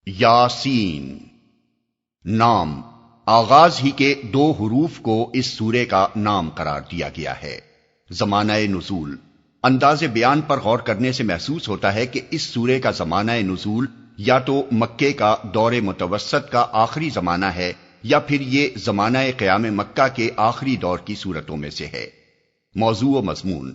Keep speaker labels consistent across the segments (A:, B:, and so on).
A: یاسین نام آغاز ہی کے 2 حروف کو اس سورے کا نام قرار دیا گیا ہے۔ زمانہ نزول، انداز بیان پر غور کرنے سے محسوس ہوتا ہے کہ اس سورے کا زمانہ نزول یا تو مکے کا دور متوسط کا آخری زمانہ ہے یا پھر یہ زمانہ قیام مکہ کے آخری دور کی صورتوں میں سے ہے۔ موضوع و مضمون: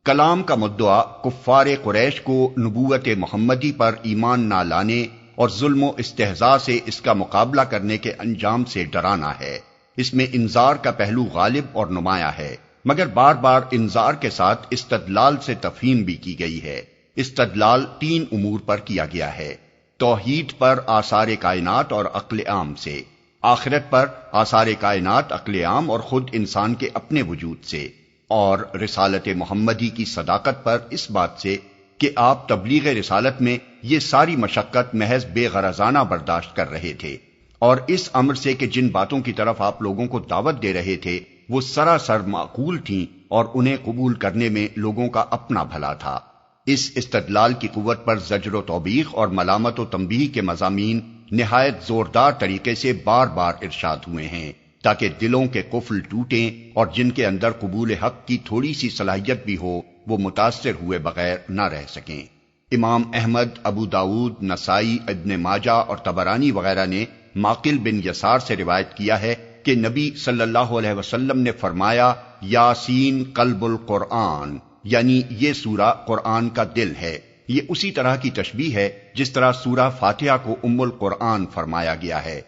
A: کلام کا مدعا کفار قریش کو نبوت محمدی پر ایمان نہ لانے اور ظلم و استہزاء سے اس کا مقابلہ کرنے کے انجام سے ڈرانا ہے۔ اس میں انذار کا پہلو غالب اور نمایاں ہے، مگر بار بار انذار کے ساتھ استدلال سے تفہیم بھی کی گئی ہے۔ استدلال 3 امور پر کیا گیا ہے: توحید پر آثار کائنات اور عقل عام سے، آخرت پر آثار کائنات، عقل عام اور خود انسان کے اپنے وجود سے، اور رسالت محمدی کی صداقت پر اس بات سے کہ آپ تبلیغ رسالت میں یہ ساری مشقت محض بے غرضانہ برداشت کر رہے تھے، اور اس امر سے کہ جن باتوں کی طرف آپ لوگوں کو دعوت دے رہے تھے وہ سراسر معقول تھیں اور انہیں قبول کرنے میں لوگوں کا اپنا بھلا تھا۔ اس استدلال کی قوت پر زجر و توبیخ اور ملامت و تنبیہ کے مضامین نہایت زوردار طریقے سے بار بار ارشاد ہوئے ہیں تاکہ دلوں کے قفل ٹوٹیں اور جن کے اندر قبول حق کی تھوڑی سی صلاحیت بھی ہو وہ متاثر ہوئے بغیر نہ رہ سکیں۔ امام احمد، ابو داؤد، نسائی، ابن ماجہ اور طبرانی وغیرہ نے معقل بن یسار سے روایت کیا ہے کہ نبی صلی اللہ علیہ وسلم نے فرمایا، یاسین قلب القرآن، یعنی یہ سورہ قرآن کا دل ہے۔ یہ اسی طرح کی تشبیہ ہے جس طرح سورہ فاتحہ کو ام القرآن فرمایا گیا ہے۔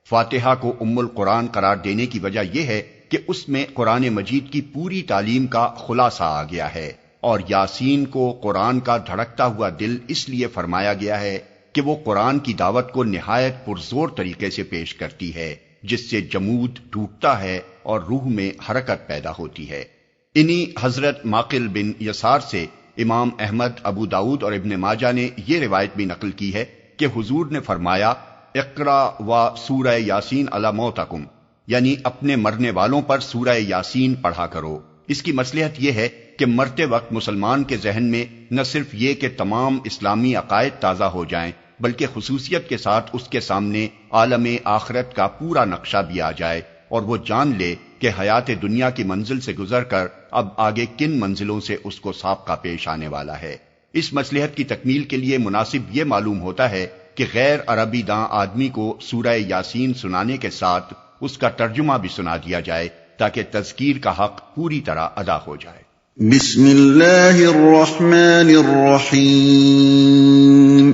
A: فاتحہ کو ام القرآن قرار دینے کی وجہ یہ ہے کہ اس میں قرآن مجید کی پوری تعلیم کا خلاصہ آ گیا ہے، اور یاسین کو قرآن کا دھڑکتا ہوا دل اس لیے فرمایا گیا ہے کہ وہ قرآن کی دعوت کو نہایت پرزور طریقے سے پیش کرتی ہے، جس سے جمود ٹوٹتا ہے اور روح میں حرکت پیدا ہوتی ہے۔ انہی حضرت معقل بن یسار سے امام احمد، ابو داؤد اور ابن ماجہ نے یہ روایت بھی نقل کی ہے کہ حضور نے فرمایا، اقرا و سورہ یاسین علی موتکم، یعنی اپنے مرنے والوں پر سورہ یاسین پڑھا کرو۔ اس کی مصلحت یہ ہے کہ مرتے وقت مسلمان کے ذہن میں نہ صرف یہ کہ تمام اسلامی عقائد تازہ ہو جائیں، بلکہ خصوصیت کے ساتھ اس کے سامنے عالم آخرت کا پورا نقشہ بھی آ جائے اور وہ جان لے کہ حیات دنیا کی منزل سے گزر کر اب آگے کن منزلوں سے اس کو سابقہ پیش آنے والا ہے۔ اس مصلحت کی تکمیل کے لیے مناسب یہ معلوم ہوتا ہے کہ غیر عربی داں آدمی کو سورہ یاسین سنانے کے ساتھ اس کا ترجمہ بھی سنا دیا جائے تاکہ تذکیر کا حق پوری طرح ادا ہو جائے۔
B: بسم اللہ الرحمن الرحیم۔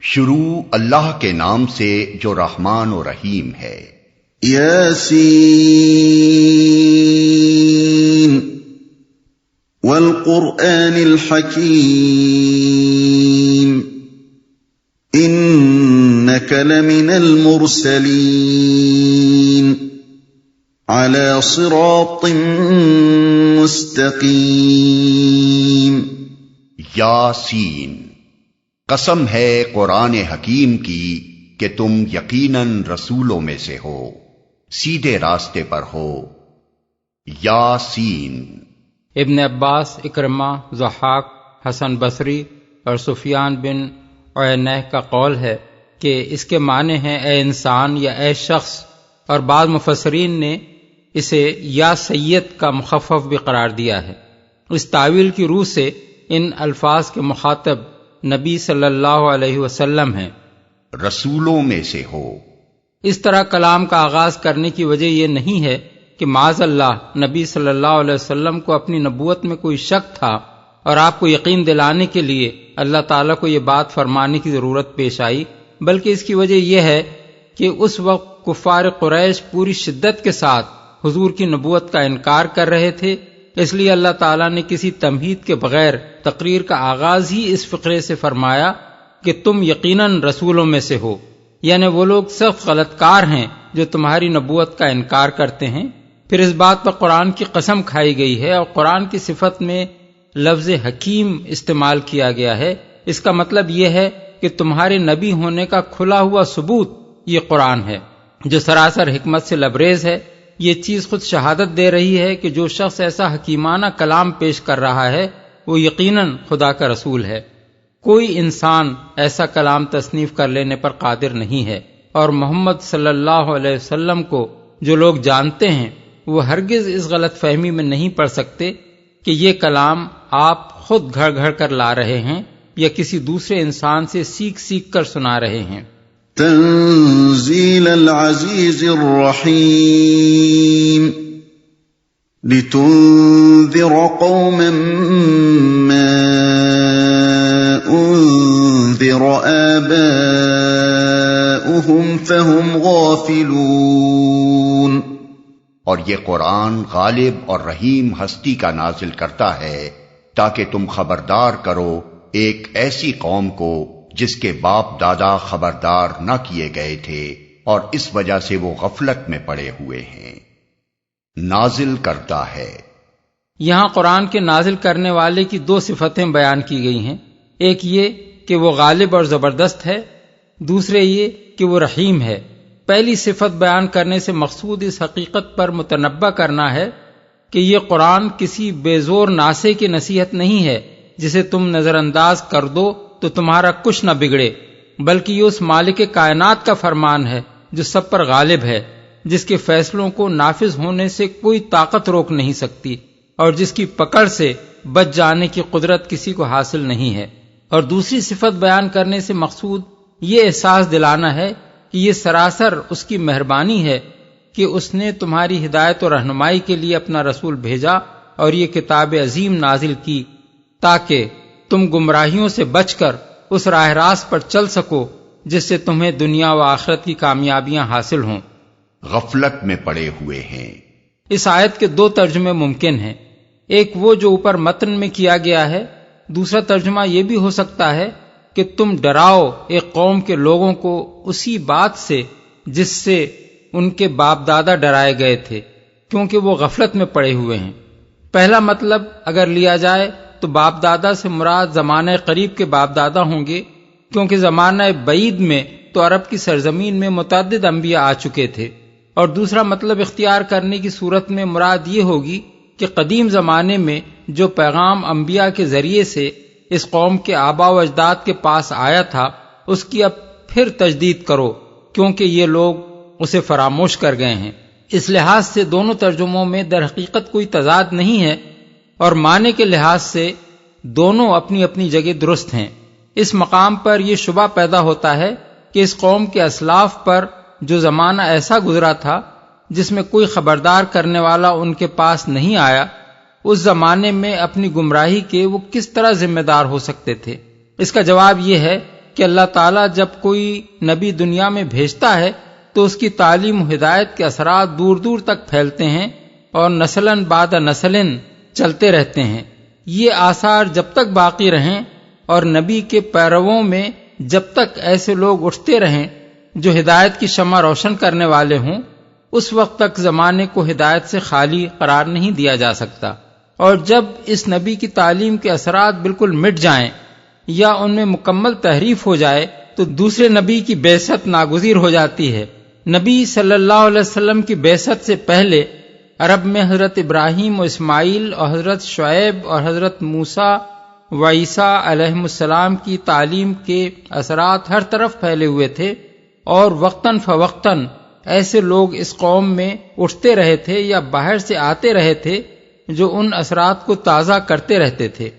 A: شروع اللہ کے نام سے جو رحمان و رحیم ہے۔
B: یاسین والقرآن الحکیم انک لمن المرسلین علی صراط مستقیم۔
A: یاسین، قسم ہے قرآن حکیم کی کہ تم یقیناً رسولوں میں سے ہو، سیدھے راستے پر ہو۔ یاسین۔
C: ابن عباس، اکرمہ، ضحاک، حسن بصری اور سفیان بن عینہ کا قول ہے کہ اس کے معنی ہیں اے انسان یا اے شخص، اور بعض مفسرین نے اسے یا سید کا مخفف بھی قرار دیا ہے۔ اس تعویل کی روح سے ان الفاظ کے مخاطب نبی صلی اللہ علیہ وسلم ہیں۔
A: رسولوں میں سے ہو۔
C: اس طرح کلام کا آغاز کرنے کی وجہ یہ نہیں ہے کہ معاذ اللہ نبی صلی اللہ علیہ وسلم کو اپنی نبوت میں کوئی شک تھا اور آپ کو یقین دلانے کے لیے اللہ تعالیٰ کو یہ بات فرمانے کی ضرورت پیش آئی، بلکہ اس کی وجہ یہ ہے کہ اس وقت کفار قریش پوری شدت کے ساتھ حضور کی نبوت کا انکار کر رہے تھے، اس لیے اللہ تعالیٰ نے کسی تمہید کے بغیر تقریر کا آغاز ہی اس فقرے سے فرمایا کہ تم یقیناً رسولوں میں سے ہو، یعنی وہ لوگ سخت غلط کار ہیں جو تمہاری نبوت کا انکار کرتے ہیں۔ پھر اس بات پر قرآن کی قسم کھائی گئی ہے اور قرآن کی صفت میں لفظ حکیم استعمال کیا گیا ہے۔ اس کا مطلب یہ ہے کہ تمہارے نبی ہونے کا کھلا ہوا ثبوت یہ قرآن ہے جو سراسر حکمت سے لبریز ہے۔ یہ چیز خود شہادت دے رہی ہے کہ جو شخص ایسا حکیمانہ کلام پیش کر رہا ہے وہ یقیناً خدا کا رسول ہے۔ کوئی انسان ایسا کلام تصنیف کر لینے پر قادر نہیں ہے، اور محمد صلی اللہ علیہ وسلم کو جو لوگ جانتے ہیں وہ ہرگز اس غلط فہمی میں نہیں پڑ سکتے کہ یہ کلام آپ خود گھڑ گھڑ کر لا رہے ہیں یا کسی دوسرے انسان سے سیکھ سیکھ کر سنا رہے ہیں۔
B: تنزیل العزیز الرحیم لتنذر قوما ما انذر آباؤهم فهم غافلون۔
A: اور یہ قرآن غالب اور رحیم ہستی کا نازل کرتا ہے تاکہ تم خبردار کرو ایک ایسی قوم کو جس کے باپ دادا خبردار نہ کیے گئے تھے اور اس وجہ سے وہ غفلت میں پڑے ہوئے ہیں۔ نازل کرتا ہے،
C: یہاں قرآن کے نازل کرنے والے کی دو صفتیں بیان کی گئی ہیں، ایک یہ کہ وہ غالب اور زبردست ہے، دوسرے یہ کہ وہ رحیم ہے۔ پہلی صفت بیان کرنے سے مقصود اس حقیقت پر متنبہ کرنا ہے کہ یہ قرآن کسی بے زور ناسے کی نصیحت نہیں ہے جسے تم نظر انداز کر دو تو تمہارا کچھ نہ بگڑے، بلکہ یہ اس مالک کائنات کا فرمان ہے جو سب پر غالب ہے، جس کے فیصلوں کو نافذ ہونے سے کوئی طاقت روک نہیں سکتی اور جس کی پکڑ سے بچ جانے کی قدرت کسی کو حاصل نہیں ہے۔ اور دوسری صفت بیان کرنے سے مقصود یہ احساس دلانا ہے کہ یہ سراسر اس کی مہربانی ہے کہ اس نے تمہاری ہدایت و رہنمائی کے لیے اپنا رسول بھیجا اور یہ کتاب عظیم نازل کی تاکہ تم گمراہیوں سے بچ کر اس راہ راست پر چل سکو جس سے تمہیں دنیا و آخرت کی کامیابیاں حاصل ہوں۔
A: غفلت میں پڑے ہوئے ہیں۔
C: اس آیت کے دو ترجمے ممکن ہیں، ایک وہ جو اوپر متن میں کیا گیا ہے، دوسرا ترجمہ یہ بھی ہو سکتا ہے کہ تم ڈراؤ ایک قوم کے لوگوں کو اسی بات سے جس سے ان کے باپ دادا ڈرائے گئے تھے، کیونکہ وہ غفلت میں پڑے ہوئے ہیں۔ پہلا مطلب اگر لیا جائے تو باپ دادا سے مراد زمانہ قریب کے باپ دادا ہوں گے، کیونکہ زمانہ بعید میں تو عرب کی سرزمین میں متعدد انبیاء آ چکے تھے، اور دوسرا مطلب اختیار کرنے کی صورت میں مراد یہ ہوگی کہ قدیم زمانے میں جو پیغام انبیاء کے ذریعے سے اس قوم کے آباء و اجداد کے پاس آیا تھا اس کی اب پھر تجدید کرو، کیونکہ یہ لوگ اسے فراموش کر گئے ہیں۔ اس لحاظ سے دونوں ترجموں میں در حقیقت کوئی تضاد نہیں ہے، اور معنی کے لحاظ سے دونوں اپنی اپنی جگہ درست ہیں۔ اس مقام پر یہ شبہ پیدا ہوتا ہے کہ اس قوم کے اسلاف پر جو زمانہ ایسا گزرا تھا جس میں کوئی خبردار کرنے والا ان کے پاس نہیں آیا، اس زمانے میں اپنی گمراہی کے وہ کس طرح ذمہ دار ہو سکتے تھے؟ اس کا جواب یہ ہے کہ اللہ تعالیٰ جب کوئی نبی دنیا میں بھیجتا ہے تو اس کی تعلیم و ہدایت کے اثرات دور دور تک پھیلتے ہیں اور نسلاً بعد نسلاً چلتے رہتے ہیں۔ یہ آثار جب تک باقی رہیں اور نبی کے پیرووں میں جب تک ایسے لوگ اٹھتے رہیں جو ہدایت کی شمع روشن کرنے والے ہوں، اس وقت تک زمانے کو ہدایت سے خالی قرار نہیں دیا جا سکتا، اور جب اس نبی کی تعلیم کے اثرات بالکل مٹ جائیں یا ان میں مکمل تحریف ہو جائے تو دوسرے نبی کی بعثت ناگزیر ہو جاتی ہے۔ نبی صلی اللہ علیہ وسلم کی بعثت سے پہلے عرب میں حضرت ابراہیم و اسماعیل اور حضرت شعیب اور حضرت موسیٰ و عیسیٰ علیہم السلام کی تعلیم کے اثرات ہر طرف پھیلے ہوئے تھے، اور وقتاً فوقتاً ایسے لوگ اس قوم میں اٹھتے رہے تھے یا باہر سے آتے رہے تھے جو ان اثرات کو تازہ کرتے رہتے تھے۔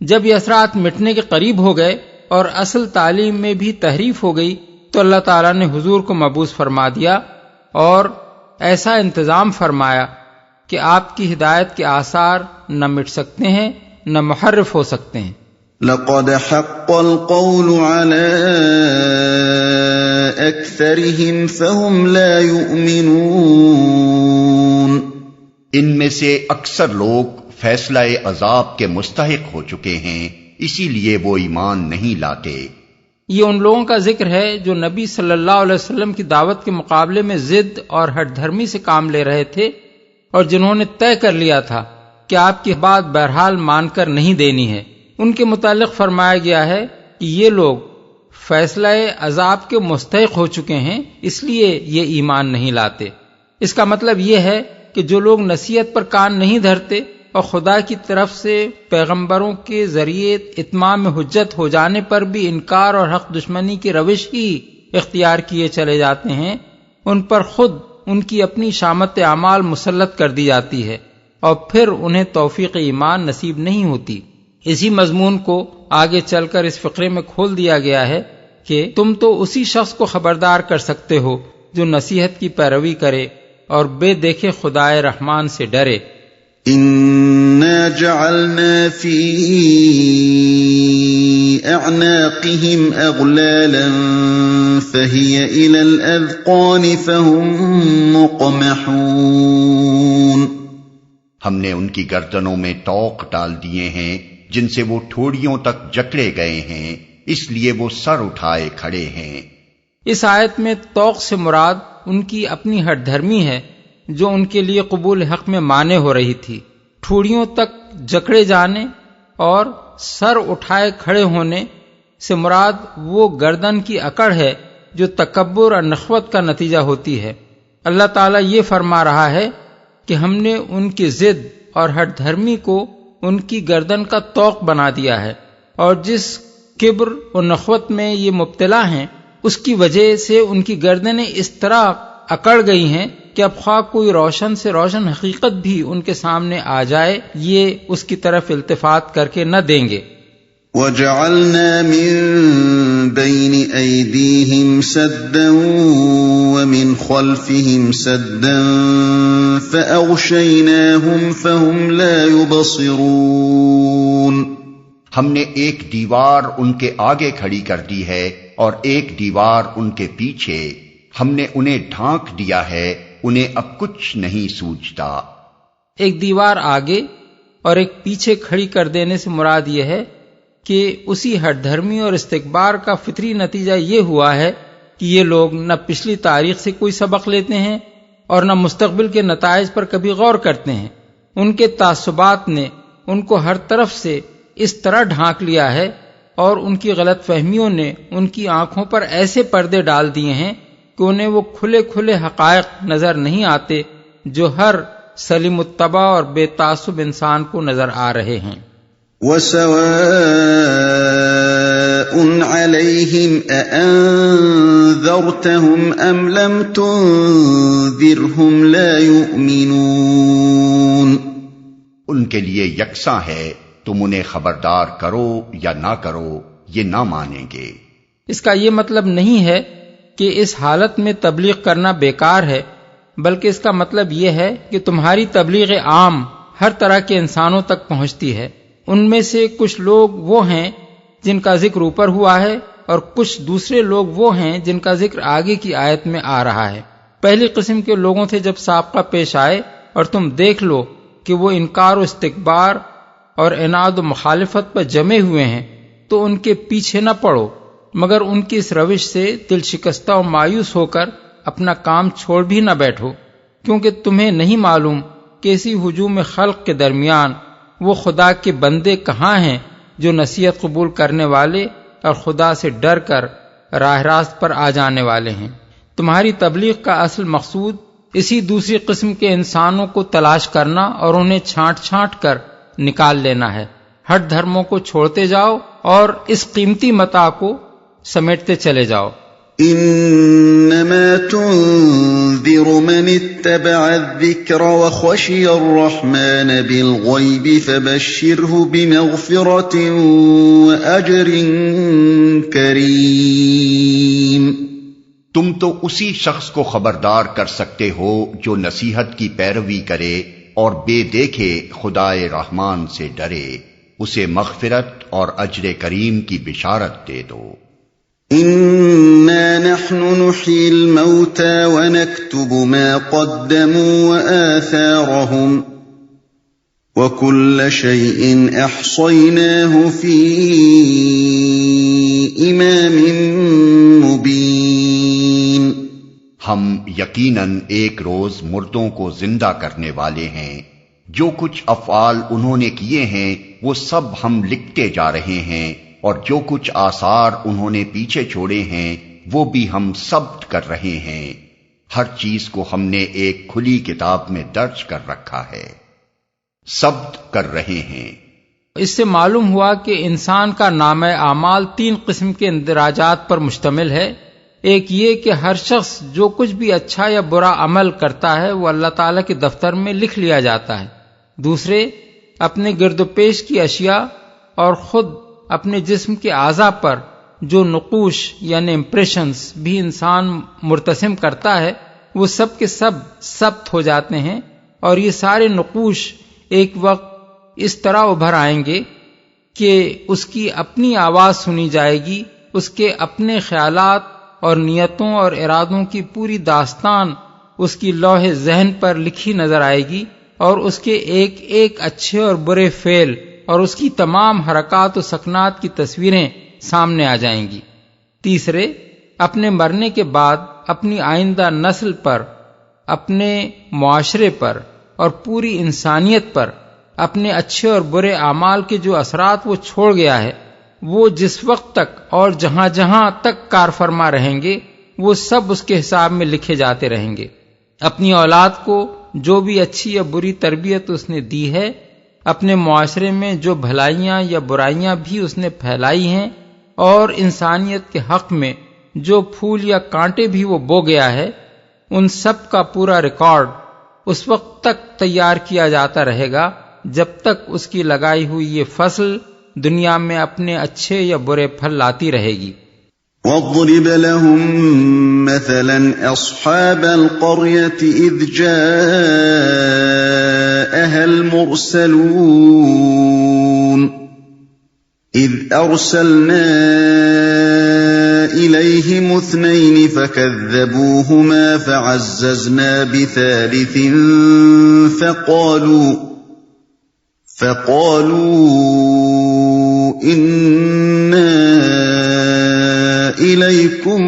C: جب یہ اثرات مٹنے کے قریب ہو گئے اور اصل تعلیم میں بھی تحریف ہو گئی تو اللہ تعالیٰ نے حضور کو مبعوث فرما دیا اور ایسا انتظام فرمایا کہ آپ کی ہدایت کے آثار نہ مٹ سکتے ہیں نہ محرف ہو سکتے ہیں۔
B: لقد حق القول على اکثرهم فهم لا يؤمنون۔
A: ان میں سے اکثر لوگ فیصلہ عذاب کے مستحق ہو چکے ہیں، اسی لیے وہ ایمان نہیں لاتے۔
C: یہ ان لوگوں کا ذکر ہے جو نبی صلی اللہ علیہ وسلم کی دعوت کے مقابلے میں ضد اور ہٹ دھرمی سے کام لے رہے تھے، اور جنہوں نے طے کر لیا تھا کہ آپ کی بات بہرحال مان کر نہیں دینی ہے۔ ان کے متعلق فرمایا گیا ہے کہ یہ لوگ فیصلہ عذاب کے مستحق ہو چکے ہیں، اس لیے یہ ایمان نہیں لاتے۔ اس کا مطلب یہ ہے کہ جو لوگ نصیحت پر کان نہیں دھرتے اور خدا کی طرف سے پیغمبروں کے ذریعے اتمام حجت ہو جانے پر بھی انکار اور حق دشمنی کی روش ہی اختیار کیے چلے جاتے ہیں، ان پر خود ان کی اپنی شامت اعمال مسلط کر دی جاتی ہے اور پھر انہیں توفیق ایمان نصیب نہیں ہوتی۔ اسی مضمون کو آگے چل کر اس فقرے میں کھول دیا گیا ہے کہ تم تو اسی شخص کو خبردار کر سکتے ہو جو نصیحت کی پیروی کرے اور بے دیکھے خدائے رحمان سے ڈرے۔
B: إِنَّا جَعَلْنَا فِي أَعْنَاقِهِمْ أَغْلَالًا فَهِيَ إِلَى الْأَذْقَانِ فَهُمْ مُقْمَحُونَ،
A: ہم نے ان کی گردنوں میں طوق ڈال دیے ہیں جن سے وہ ٹھوڑیوں تک جکڑے گئے ہیں، اس لیے وہ سر اٹھائے کھڑے ہیں۔
C: اس آیت میں طوق سے مراد ان کی اپنی ہٹ دھرمی ہے جو ان کے لیے قبول حق میں مانع ہو رہی تھی۔ ٹھوڑیوں تک جکڑے جانے اور سر اٹھائے کھڑے ہونے سے مراد وہ گردن کی اکڑ ہے جو تکبر اور نخوت کا نتیجہ ہوتی ہے۔ اللہ تعالیٰ یہ فرما رہا ہے کہ ہم نے ان کی ضد اور ہٹ دھرمی کو ان کی گردن کا طوق بنا دیا ہے، اور جس کبر اور نخوت میں یہ مبتلا ہیں اس کی وجہ سے ان کی گردنیں اس طرح اکڑ گئی ہیں کہ اب خواہ کوئی روشن سے روشن حقیقت بھی ان کے سامنے آ جائے یہ اس کی طرف التفات کر کے نہ دیں گے۔
B: وَجَعَلْنَا مِن بَيْنِ أَيْدِيهِمْ سَدًّا وَمِنْ خَلْفِهِمْ سَدًّا فَأَغْشَيْنَاهُمْ فَهُمْ لَا يُبْصِرُونَ،
A: ہم نے ایک دیوار ان کے آگے کھڑی کر دی ہے اور ایک دیوار ان کے پیچھے، ہم نے انہیں ڈھانک دیا ہے، انہیں اب کچھ نہیں سوچتا۔
C: ایک دیوار آگے اور ایک پیچھے کھڑی کر دینے سے مراد یہ ہے کہ اسی ہٹ دھرمی اور استکبار کا فطری نتیجہ یہ ہوا ہے کہ یہ لوگ نہ پچھلی تاریخ سے کوئی سبق لیتے ہیں اور نہ مستقبل کے نتائج پر کبھی غور کرتے ہیں۔ ان کے تعصبات نے ان کو ہر طرف سے اس طرح ڈھانک لیا ہے اور ان کی غلط فہمیوں نے ان کی آنکھوں پر ایسے پردے ڈال دیے ہیں کہ انہیں وہ کھلے کھلے حقائق نظر نہیں آتے جو ہر سلیم الطبع اور بے تعصب انسان کو نظر آ رہے ہیں۔
B: وَسَوَاءٌ عَلَيْهِمْ أَأَنذَرْتَهُمْ أَمْ لَمْ تُنذِرْهُمْ لَا يُؤْمِنُونَ،
A: ان کے لیے یکساں ہے تم انہیں خبردار کرو یا نہ کرو، یہ نہ مانیں گے۔
C: اس کا یہ مطلب نہیں ہے کہ اس حالت میں تبلیغ کرنا بیکار ہے، بلکہ اس کا مطلب یہ ہے کہ تمہاری تبلیغ عام ہر طرح کے انسانوں تک پہنچتی ہے۔ ان میں سے کچھ لوگ وہ ہیں جن کا ذکر اوپر ہوا ہے اور کچھ دوسرے لوگ وہ ہیں جن کا ذکر آگے کی آیت میں آ رہا ہے۔ پہلی قسم کے لوگوں سے جب سابقہ پیش آئے اور تم دیکھ لو کہ وہ انکار و استکبار اور عناد و مخالفت پر جمے ہوئے ہیں تو ان کے پیچھے نہ پڑو، مگر ان کی اس روش سے دل شکستہ و مایوس ہو کر اپنا کام چھوڑ بھی نہ بیٹھو، کیونکہ تمہیں نہیں معلوم کہ اسی ہجوم خلق کے درمیان وہ خدا کے بندے کہاں ہیں جو نصیحت قبول کرنے والے اور خدا سے ڈر کر راہ راست پر آ جانے والے ہیں۔ تمہاری تبلیغ کا اصل مقصود اسی دوسری قسم کے انسانوں کو تلاش کرنا اور انہیں چھانٹ چھانٹ کر نکال لینا ہے۔ ہٹ دھرموں کو چھوڑتے جاؤ اور اس قیمتی متاع کو سمیٹتے چلے جاؤ۔
B: انما تنذر من اتبع الذکر وخشی الرحمن بالغیب فبشره بمغفرة واجر کریم،
A: تم تو اسی شخص کو خبردار کر سکتے ہو جو نصیحت کی پیروی کرے اور بے دیکھے خدائے رحمان سے ڈرے، اسے مغفرت اور اجر کریم کی بشارت دے دو۔
B: اِنَّا نَحْنُ نُحْيِي الْمَوْتَى وَنَكْتُبُ مَا قَدَّمُوا وَآثَارَهُمْ وَكُلَّ شَيْءٍ أَحْصَيْنَاهُ فِي إِمَامٍ مُبِينٍ،
A: ہم یقیناً ایک روز مردوں کو زندہ کرنے والے ہیں، جو کچھ افعال انہوں نے کیے ہیں وہ سب ہم لکھتے جا رہے ہیں، اور جو کچھ آثار انہوں نے پیچھے چھوڑے ہیں وہ بھی ہم ثبت کر رہے ہیں۔ ہر چیز کو ہم نے ایک کھلی کتاب میں درج کر رکھا ہے۔ ثبت کر رہے ہیں۔
C: اس سے معلوم ہوا کہ انسان کا نامہ اعمال 3 قسم کے اندراجات پر مشتمل ہے۔ ایک یہ کہ ہر شخص جو کچھ بھی اچھا یا برا عمل کرتا ہے وہ اللہ تعالیٰ کے دفتر میں لکھ لیا جاتا ہے۔ دوسرے، اپنے گرد و پیش کی اشیاء اور خود اپنے جسم کے اعضاء پر جو نقوش یعنی امپریشنز بھی انسان مرتسم کرتا ہے وہ سب کے سب ثبت ہو جاتے ہیں، اور یہ سارے نقوش ایک وقت اس طرح ابھر آئیں گے کہ اس کی اپنی آواز سنی جائے گی، اس کے اپنے خیالات اور نیتوں اور ارادوں کی پوری داستان اس کی لوح ذہن پر لکھی نظر آئے گی، اور اس کے ایک ایک اچھے اور برے فعل اور اس کی تمام حرکات و سکنات کی تصویریں سامنے آ جائیں گی۔ تیسرے، اپنے مرنے کے بعد اپنی آئندہ نسل پر، اپنے معاشرے پر اور پوری انسانیت پر اپنے اچھے اور برے اعمال کے جو اثرات وہ چھوڑ گیا ہے وہ جس وقت تک اور جہاں جہاں تک کار فرما رہیں گے وہ سب اس کے حساب میں لکھے جاتے رہیں گے۔ اپنی اولاد کو جو بھی اچھی یا بری تربیت اس نے دی ہے، اپنے معاشرے میں جو بھلائیاں یا برائیاں بھی اس نے پھیلائی ہیں، اور انسانیت کے حق میں جو پھول یا کانٹے بھی وہ بو گیا ہے، ان سب کا پورا ریکارڈ اس وقت تک تیار کیا جاتا رہے گا جب تک اس کی لگائی ہوئی یہ فصل دنیا میں اپنے اچھے یا برے پھل لاتی رہے گی۔
B: وَاضْرِبْ لَهُم مَّثَلًا أَصْحَابَ الْقَرْيَةِ إِذْ جَاءَهَا الْمُرْسَلُونَ إِذْ أَرْسَلْنَا إِلَيْهِمُ اثْنَيْنِ فَكَذَّبُوهُمَا فَعَزَّزْنَا بِثَالِثٍ فَقَالُوا إِنَّا إِلَيْكُمْ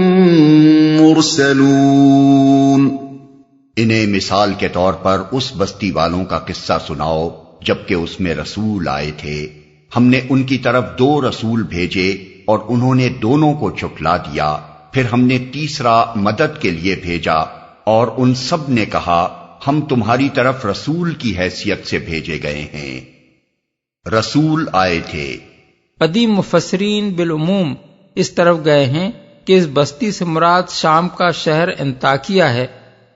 B: مُرْسَلُونَ۔
A: انہیں مثال کے طور پر اس بستی والوں کا قصہ سناؤ جبکہ اس میں رسول آئے تھے، ہم نے ان کی طرف 2 رسول بھیجے اور انہوں نے دونوں کو جھٹلا دیا، پھر ہم نے تیسرا مدد کے لیے بھیجا اور ان سب نے کہا ہم تمہاری طرف رسول کی حیثیت سے بھیجے گئے ہیں۔ رسول آئے تھے۔
C: قدیم مفسرین بالعموم اس طرف گئے ہیں کہ اس بستی سے مراد شام کا شہر انطاکیہ ہے،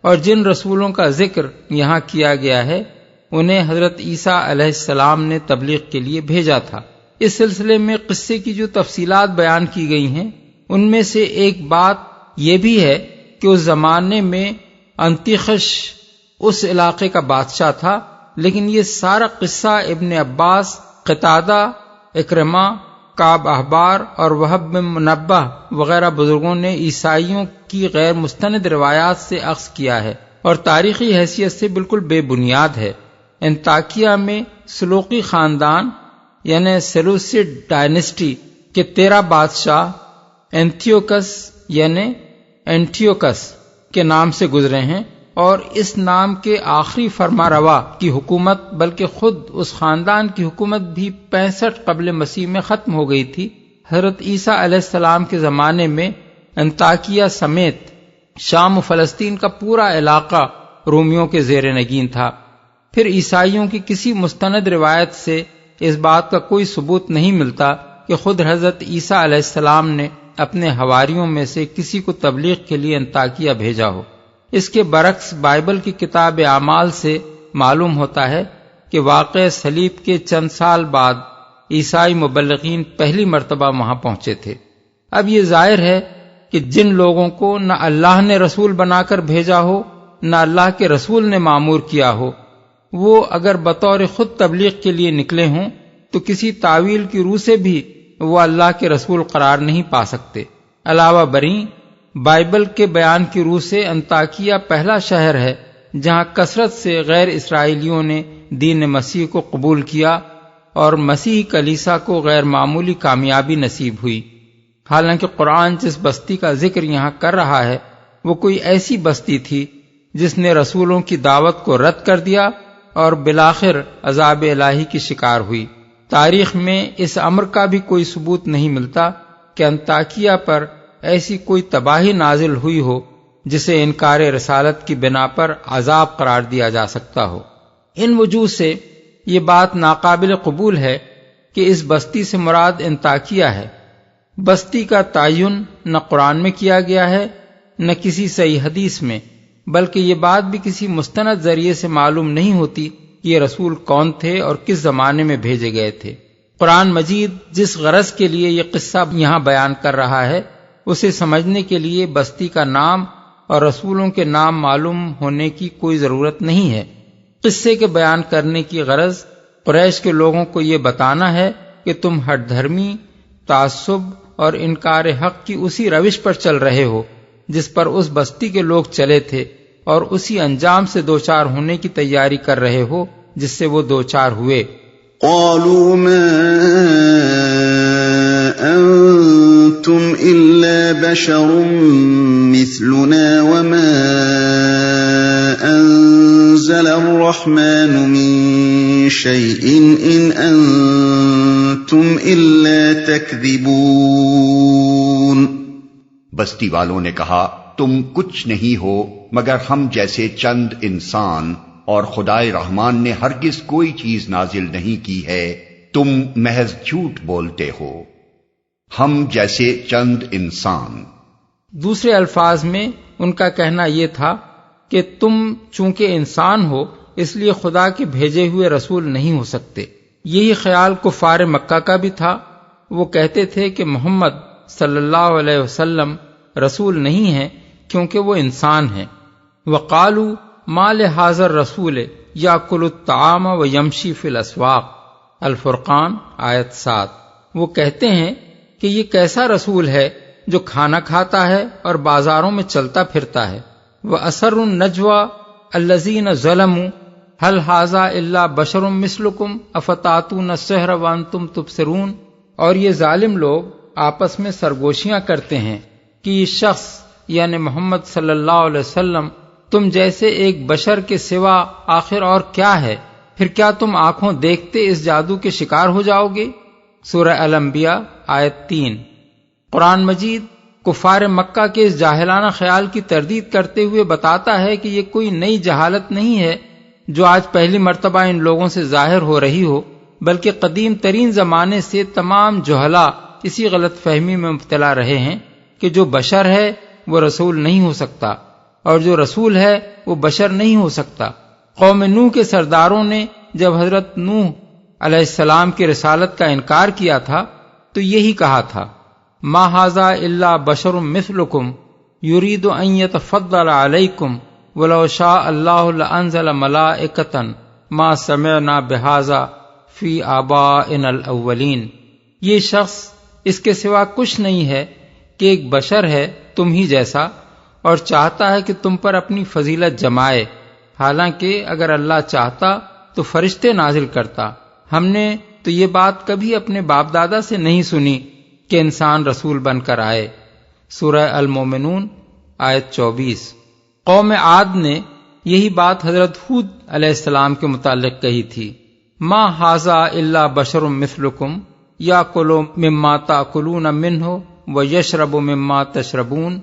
C: اور جن رسولوں کا ذکر یہاں کیا گیا ہے انہیں حضرت عیسیٰ علیہ السلام نے تبلیغ کے لیے بھیجا تھا۔ اس سلسلے میں قصے کی جو تفصیلات بیان کی گئی ہیں ان میں سے ایک بات یہ بھی ہے کہ اس زمانے میں انتیخش اس علاقے کا بادشاہ تھا، لیکن یہ سارا قصہ ابن عباس، قتادہ، اکرمہ، کعب احبار اور وہب بن منبہ وغیرہ بزرگوں نے عیسائیوں کی غیر مستند روایات سے اخذ کیا ہے اور تاریخی حیثیت سے بالکل بے بنیاد ہے۔ انطاکیہ میں سلوقی خاندان یعنی سیلوسڈ ڈائنسٹی کے 13 بادشاہ اینتھیوکس یعنی اینٹیوکس کے نام سے گزرے ہیں، اور اس نام کے آخری فرما روا کی حکومت بلکہ خود اس خاندان کی حکومت بھی 65 قبل مسیح میں ختم ہو گئی تھی۔ حضرت عیسیٰ علیہ السلام کے زمانے میں انطاکیہ سمیت شام و فلسطین کا پورا علاقہ رومیوں کے زیر نگین تھا۔ پھر عیسائیوں کی کسی مستند روایت سے اس بات کا کوئی ثبوت نہیں ملتا کہ خود حضرت عیسیٰ علیہ السلام نے اپنے حواریوں میں سے کسی کو تبلیغ کے لیے انطاکیہ بھیجا ہو۔ اس کے برعکس بائبل کی کتاب اعمال سے معلوم ہوتا ہے کہ واقع صلیب کے چند سال بعد عیسائی مبلغین پہلی مرتبہ وہاں پہنچے تھے۔ اب یہ ظاہر ہے کہ جن لوگوں کو نہ اللہ نے رسول بنا کر بھیجا ہو نہ اللہ کے رسول نے مامور کیا ہو، وہ اگر بطور خود تبلیغ کے لیے نکلے ہوں تو کسی تعویل کی روح سے بھی وہ اللہ کے رسول قرار نہیں پا سکتے۔ علاوہ بریں بائبل کے بیان کی روح سے انطاکیہ پہلا شہر ہے جہاں کثرت سے غیر اسرائیلیوں نے دین مسیح کو قبول کیا اور مسیح کلیسا کو غیر معمولی کامیابی نصیب ہوئی۔ حالانکہ قرآن جس بستی کا ذکر یہاں کر رہا ہے وہ کوئی ایسی بستی تھی جس نے رسولوں کی دعوت کو رد کر دیا اور بالآخر عذاب الہی کی شکار ہوئی۔ تاریخ میں اس امر کا بھی کوئی ثبوت نہیں ملتا کہ انطاکیہ پر ایسی کوئی تباہی نازل ہوئی ہو جسے انکار رسالت کی بنا پر عذاب قرار دیا جا سکتا ہو۔ ان وجوہ سے یہ بات ناقابل قبول ہے کہ اس بستی سے مراد انطاکیہ ہے۔ بستی کا تعین نہ قرآن میں کیا گیا ہے نہ کسی صحیح حدیث میں، بلکہ یہ بات بھی کسی مستند ذریعے سے معلوم نہیں ہوتی کہ یہ رسول کون تھے اور کس زمانے میں بھیجے گئے تھے۔ قرآن مجید جس غرض کے لیے یہ قصہ یہاں بیان کر رہا ہے اسے سمجھنے کے لیے بستی کا نام اور رسولوں کے نام معلوم ہونے کی کوئی ضرورت نہیں ہے۔ قصے کے بیان کرنے کی غرض قریش کے لوگوں کو یہ بتانا ہے کہ تم ہٹ دھرمی، تعصب اور انکار حق کی اسی روش پر چل رہے ہو جس پر اس بستی کے لوگ چلے تھے، اور اسی انجام سے دوچار ہونے کی تیاری کر رہے ہو جس سے وہ دوچار ہوئے۔
B: قالوا ما انتم الا بشر مثلنا وما انزل الرحمن من شيء ان انتم الا تكذبون۔
A: بستی والوں نے کہا تم کچھ نہیں ہو مگر ہم جیسے چند انسان، اور خدائے رحمان نے ہرگز کوئی چیز نازل نہیں کی ہے، تم محض جھوٹ بولتے ہو، ہم جیسے چند انسان۔
C: دوسرے الفاظ میں ان کا کہنا یہ تھا کہ تم چونکہ انسان ہو اس لیے خدا کے بھیجے ہوئے رسول نہیں ہو سکتے۔ یہی خیال کفار مکہ کا بھی تھا۔ وہ کہتے تھے کہ محمد صلی اللہ علیہ وسلم رسول نہیں ہیں کیونکہ وہ انسان ہیں۔ وقالوا ما لهذا الرسول یاکل الطعام ویمشی فی الاسواق، الفرقان آیت 7۔ وہ کہتے ہیں کہ یہ کیسا رسول ہے جو کھانا کھاتا ہے اور بازاروں میں چلتا پھرتا ہے۔ وَأَسَرُّ النَّجْوَى الَّذِينَ ظَلَمُوا هَلْ هَذَا إِلَّا بَشَرٌ مِثْلُكُمْ أَفَتَأْتُونَ السِّحْرَ وَأَنْتُمْ تُبْصِرُونَ۔ اور یہ ظالم لوگ آپس میں سرگوشیاں کرتے ہیں کہ یہ شخص یعنی محمد صلی اللہ علیہ وسلم تم جیسے ایک بشر کے سوا آخر اور کیا ہے؟ پھر کیا تم آنکھوں دیکھتے اس جادو کے شکار ہو جاؤ گے؟ سورہ الانبیاء آیت 3۔ قرآن مجید کفار مکہ کے اس جاہلانہ خیال کی تردید کرتے ہوئے بتاتا ہے کہ یہ کوئی نئی جہالت نہیں ہے جو آج پہلی مرتبہ ان لوگوں سے ظاہر ہو رہی ہو، بلکہ قدیم ترین زمانے سے تمام جہلا اسی غلط فہمی میں مبتلا رہے ہیں کہ جو بشر ہے وہ رسول نہیں ہو سکتا، اور جو رسول ہے وہ بشر نہیں ہو سکتا۔ قوم نوح کے سرداروں نے جب حضرت نوح علیہ السلام کی رسالت کا انکار کیا تھا تو یہی کہا تھا، ما ھذا الا بشر مثلکم یرید ان یتفضل علیکم ولو شاء اللہ لانزل ملائکۃ ما سمعنا بھذا فی آبائنا الاولین۔ یہ شخص اس کے سوا کچھ نہیں ہے کہ ایک بشر ہے تم ہی جیسا، اور چاہتا ہے کہ تم پر اپنی فضیلت جمائے، حالانکہ اگر اللہ چاہتا تو فرشتے نازل کرتا۔ ہم نے تو یہ بات کبھی اپنے باپ دادا سے نہیں سنی کہ انسان رسول بن کر آئے۔ سورہ المومنون آیت 24۔ قوم عاد نے یہی بات حضرت ہود علیہ السلام کے متعلق کہی تھی، ما ھذا الا بشر مثلکم یاکل مما تاکلون منہ ویشرب مما تشربون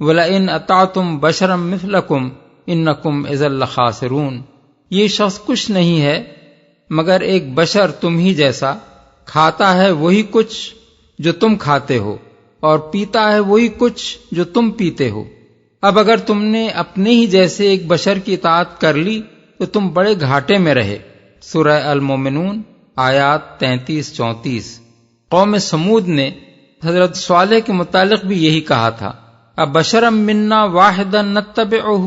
C: وَلَئِنْ أَطَعْتُمْ بَشَرًا مِثْلَكُمْ إِنَّكُمْ إِذًا لَخَاسِرُونَ۔ یہ شخص کچھ نہیں ہے مگر ایک بشر تم ہی جیسا، کھاتا ہے وہی کچھ جو تم کھاتے ہو اور پیتا ہے وہی کچھ جو تم پیتے ہو۔ اب اگر تم نے اپنے ہی جیسے ایک بشر کی اطاعت کر لی تو تم بڑے گھاٹے میں رہے۔ سورہ المومنون آیات 33-34۔ قوم سمود نے حضرت صالح کے متعلق بھی یہی کہا تھا، ابشرم منا واحدا نتبعہ،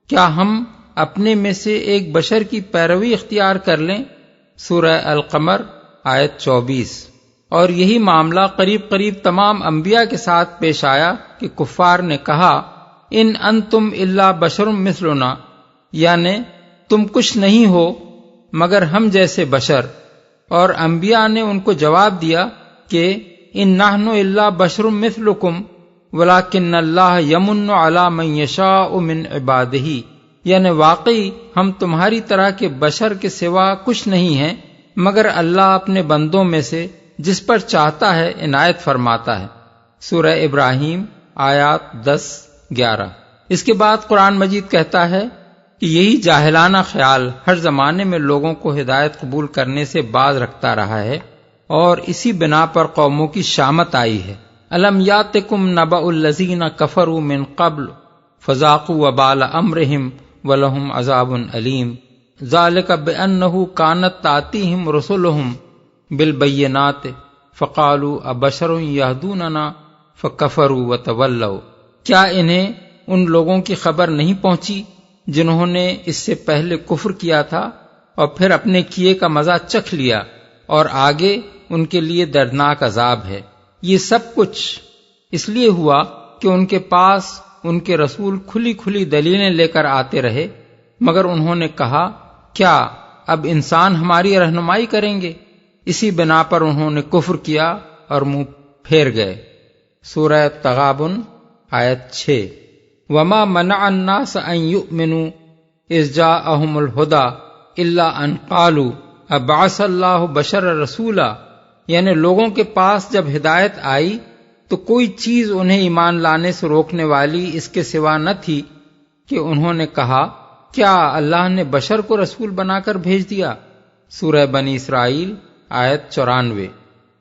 C: کیا ہم اپنے میں سے ایک بشر کی پیروی اختیار کر لیں؟ سورہ القمر آیت 24۔ اور یہی معاملہ قریب قریب تمام انبیاء کے ساتھ پیش آیا کہ کفار نے کہا ان انتم الا بشر مثلنا، یعنی تم کچھ نہیں ہو مگر ہم جیسے بشر، اور انبیاء نے ان کو جواب دیا کہ ان نحن الا بشر مثلکم ولکن اللہ یمن علی من یشاء من عبادہ، یعنی واقعی ہم تمہاری طرح کے بشر کے سوا کچھ نہیں ہیں مگر اللہ اپنے بندوں میں سے جس پر چاہتا ہے عنایت فرماتا ہے۔ سورہ ابراہیم آیات 10-11۔ اس کے بعد قرآن مجید کہتا ہے کہ یہی جاہلانہ خیال ہر زمانے میں لوگوں کو ہدایت قبول کرنے سے باز رکھتا رہا ہے، اور اسی بنا پر قوموں کی شامت آئی ہے۔ الم یاتکم نبأ الذین کفروا من قبل فذاقوا وبال امرہم ولہم عذاب علیم ذالک بانہ کانت تأتیہم رسلہم بالبینات فقالوا ابشر یہدوننا فکفروا وتولوا۔ کیا انہیں ان لوگوں کی خبر نہیں پہنچی جنہوں نے اس سے پہلے کفر کیا تھا اور پھر اپنے کیے کا مزہ چکھ لیا، اور آگے ان کے لیے دردناک عذاب ہے؟ یہ سب کچھ اس لیے ہوا کہ ان کے پاس ان کے رسول کھلی کھلی دلیلیں لے کر آتے رہے، مگر انہوں نے کہا کیا اب انسان ہماری رہنمائی کریں گے؟ اسی بنا پر انہوں نے کفر کیا اور منہ پھیر گئے۔ سورہ تغابن آیت 6۔ وما منع الناس ان يؤمنوا اذ جاءهم الهدى الا ان قالوا ابعث اللہ بشر رسولا، یعنی لوگوں کے پاس جب ہدایت آئی تو کوئی چیز انہیں ایمان لانے سے روکنے والی اس کے سوا نہ تھی کہ انہوں نے کہا کیا اللہ نے بشر کو رسول بنا کر بھیج دیا؟ سورہ بنی اسرائیل آیت 94۔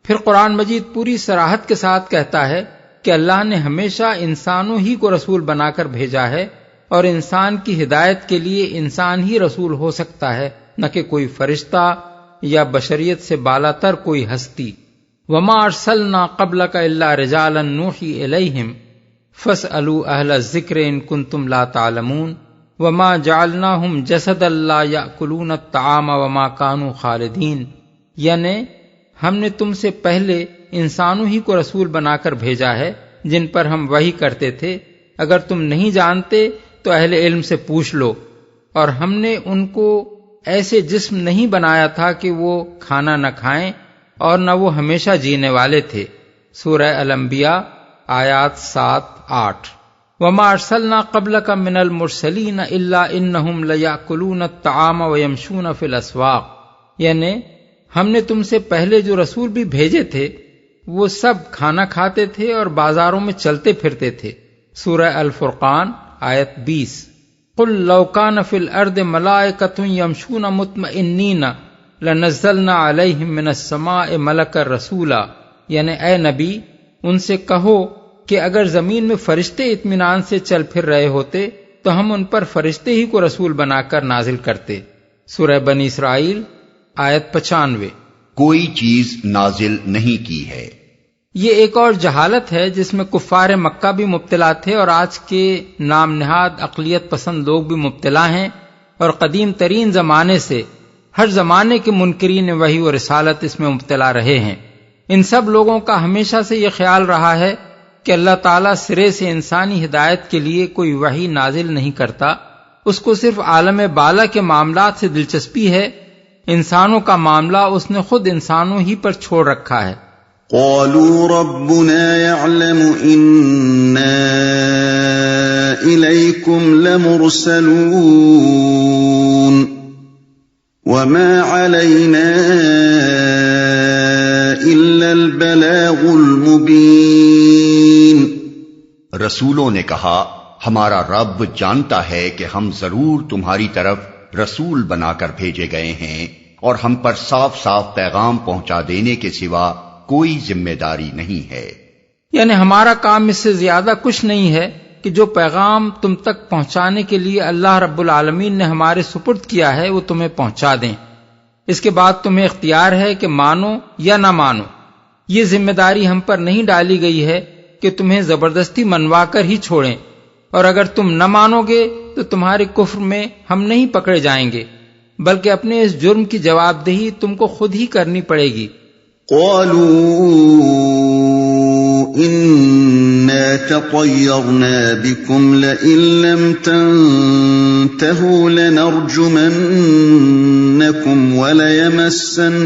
C: پھر قرآن مجید پوری صراحت کے ساتھ کہتا ہے کہ اللہ نے ہمیشہ انسانوں ہی کو رسول بنا کر بھیجا ہے، اور انسان کی ہدایت کے لیے انسان ہی رسول ہو سکتا ہے، نہ کہ کوئی فرشتہ یا بشریت سے بالا تر کوئی ہستی۔ وما ارسلنا قبلک الا رجالا نوحی الیہم فاسألوا اہل الذکر ان کنتم لا تعلمون وما جعلناہم جسدا لا یأکلون الطعام وما کانوا خالدین، یعنی ہم نے تم سے پہلے انسانوں ہی کو رسول بنا کر بھیجا ہے جن پر ہم وحی کرتے تھے، اگر تم نہیں جانتے تو اہل علم سے پوچھ لو، اور ہم نے ان کو ایسے جسم نہیں بنایا تھا کہ وہ کھانا نہ کھائیں اور نہ وہ ہمیشہ جینے والے تھے۔ سورہ الانبیاء آیات 7-8۔ وما ارسلنا قبلک من المرسلین الا انہم لیأکلون الطعام ویمشون فی الاسواق، یعنی ہم نے تم سے پہلے جو رسول بھی بھیجے تھے وہ سب کھانا کھاتے تھے اور بازاروں میں چلتے پھرتے تھے۔ سورہ الفرقان آیت 20۔ قل لو کان فی الارض ملائکۃ یمشون مطمئنین لنزلنا علیہم من السماء ملکا رسولا، یعنی اے نبی ان سے کہو کہ اگر زمین میں فرشتے اطمینان سے چل پھر رہے ہوتے تو ہم ان پر فرشتے ہی کو رسول بنا کر نازل کرتے۔ سورہ بنی اسرائیل آیت 95۔
A: کوئی چیز نازل نہیں کی ہے۔
C: یہ ایک اور جہالت ہے جس میں کفار مکہ بھی مبتلا تھے اور آج کے نام نہاد اقلیت پسند لوگ بھی مبتلا ہیں، اور قدیم ترین زمانے سے ہر زمانے کے منکرین وحی و رسالت اس میں مبتلا رہے ہیں۔ ان سب لوگوں کا ہمیشہ سے یہ خیال رہا ہے کہ اللہ تعالیٰ سرے سے انسانی ہدایت کے لیے کوئی وحی نازل نہیں کرتا، اس کو صرف عالم بالا کے معاملات سے دلچسپی ہے، انسانوں کا معاملہ اس نے خود انسانوں ہی پر چھوڑ رکھا ہے۔
B: قالوا ربنا يعلم إنا إليكم لمرسلون وما علينا إلا البلاغ المبين۔
A: رسولوں نے کہا ہمارا رب جانتا ہے کہ ہم ضرور تمہاری طرف رسول بنا کر بھیجے گئے ہیں، اور ہم پر صاف صاف پیغام پہنچا دینے کے سوا کوئی ذمہ داری نہیں ہے۔
C: یعنی ہمارا کام اس سے زیادہ کچھ نہیں ہے کہ جو پیغام تم تک پہنچانے کے لیے اللہ رب العالمین نے ہمارے سپرد کیا ہے وہ تمہیں پہنچا دیں۔ اس کے بعد تمہیں اختیار ہے کہ مانو یا نہ مانو۔ یہ ذمہ داری ہم پر نہیں ڈالی گئی ہے کہ تمہیں زبردستی منوا کر ہی چھوڑیں، اور اگر تم نہ مانو گے تو تمہارے کفر میں ہم نہیں پکڑے جائیں گے، بلکہ اپنے اس جرم کی جواب دہی تم کو خود ہی کرنی پڑے گی۔
B: قالوا إنا تطيرنا بكم لئن لم تنتهوا لنرجمنكم وليمسنكم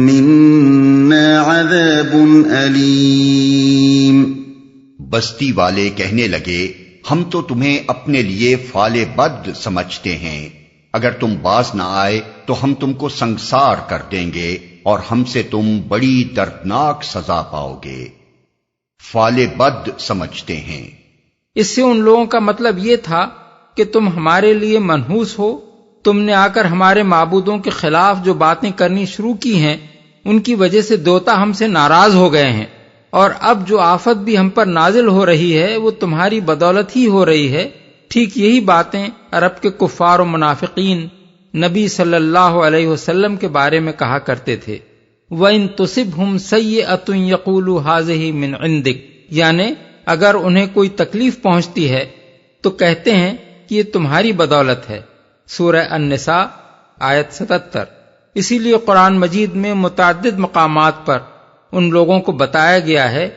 B: منا عذاب أليم۔
A: بستی والے کہنے لگے ہم تو تمہیں اپنے لیے فال بد سمجھتے ہیں، اگر تم باز نہ آئے تو ہم تم کو سنگسار کر دیں گے اور ہم سے تم بڑی دردناک سزا پاؤ گے۔ فال بد سمجھتے ہیں۔
C: اس سے ان لوگوں کا مطلب یہ تھا کہ تم ہمارے لیے منحوس ہو، تم نے آ کر ہمارے معبودوں کے خلاف جو باتیں کرنی شروع کی ہیں ان کی وجہ سے دوتا ہم سے ناراض ہو گئے ہیں، اور اب جو آفت بھی ہم پر نازل ہو رہی ہے وہ تمہاری بدولت ہی ہو رہی ہے۔ ٹھیک یہی باتیں عرب کے کفار و منافقین نبی صلی اللہ علیہ وسلم کے بارے میں کہا کرتے تھے۔ وَإِن تُصِبْهُمْ سَيِّئَةٌ يَقُولُوا هَٰذِهِ مِنْ عِندِكَ، یعنی اگر انہیں کوئی تکلیف پہنچتی ہے تو کہتے ہیں کہ یہ تمہاری بدولت ہے۔ سورہ النساء آیت 77۔ اسی لیے قرآن مجید میں متعدد مقامات پر ان لوگوں کو بتایا گیا ہے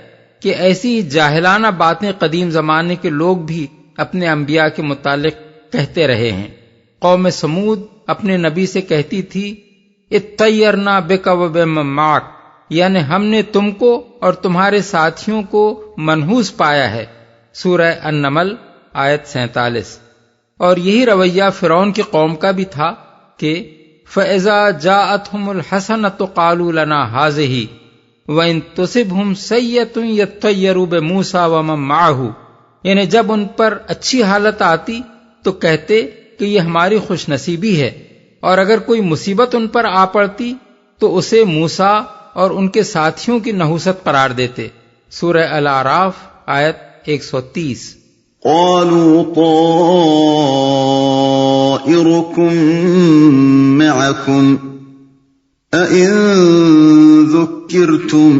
C: کہ ایسی جاہلانہ باتیں قدیم زمانے کے لوگ بھی اپنے انبیاء کے متعلق کہتے رہے ہیں۔ قوم سمود اپنے نبی سے کہتی تھی اطیرنا بک وبمن معک، یعنی ہم نے تم کو اور تمہارے ساتھیوں کو منحوس پایا ہے۔ سورہ النمل آیت 47۔ اور یہی رویہ فرعون کی قوم کا بھی تھا کہ فَإِذَا جَاءَتْهُمُ الْحَسَنَةُ قَالُوا لَنَا هَٰذِهِ وَإِن تُصِبْهُمْ سَيِّئَةٌ يَطَّيَّرُوا بِمُوسَىٰ وَمَن مَّعَهُ، یعنی جب ان پر اچھی حالت آتی تو کہتے کہ یہ ہماری خوش نصیبی ہے، اور اگر کوئی مصیبت ان پر آ پڑتی تو اسے موسیٰ اور ان کے ساتھیوں کی نحوست قرار دیتے۔ سورہ الاعراف آیت 130۔
B: قالوا طائركم معكم أئن ذكرتم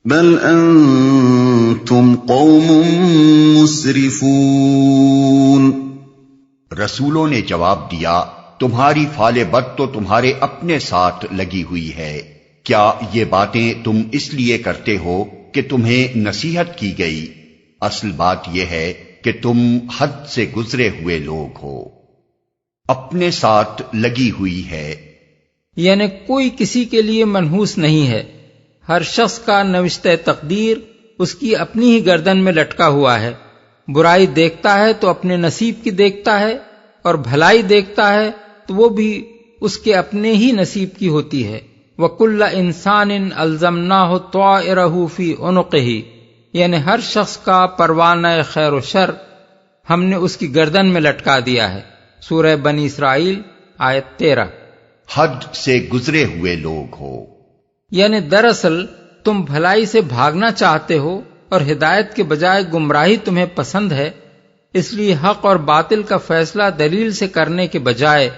B: بل أنتم قوم مسرفون۔
A: رسولوں نے جواب دیا تمہاری فال بد تو تمہارے اپنے ساتھ لگی ہوئی ہے، کیا یہ باتیں تم اس لیے کرتے ہو کہ تمہیں نصیحت کی گئی؟ اصل بات یہ ہے کہ تم حد سے گزرے ہوئے لوگ ہو، اپنے ساتھ لگی ہوئی ہے،
C: یعنی کوئی کسی کے لیے منحوس نہیں ہے، ہر شخص کا نوشتہ تقدیر اس کی اپنی ہی گردن میں لٹکا ہوا ہے۔ برائی دیکھتا ہے تو اپنے نصیب کی دیکھتا ہے، اور بھلائی دیکھتا ہے تو وہ بھی اس کے اپنے ہی نصیب کی ہوتی ہے۔ وَكُلَّ إِنسَانٍ أَلْزَمْنَاهُ طَائِرَهُ فِي عُنُقِهِ، یعنی ہر شخص کا پروانہ خیر و شر ہم نے اس کی گردن میں لٹکا دیا ہے۔ سورہ بنی اسرائیل آیت 13۔
A: حد سے گزرے ہوئے لوگ ہو،
C: یعنی دراصل تم بھلائی سے بھاگنا چاہتے ہو اور ہدایت کے بجائے گمراہی تمہیں پسند ہے، اس لیے حق اور باطل کا فیصلہ دلیل سے کرنے کے بجائے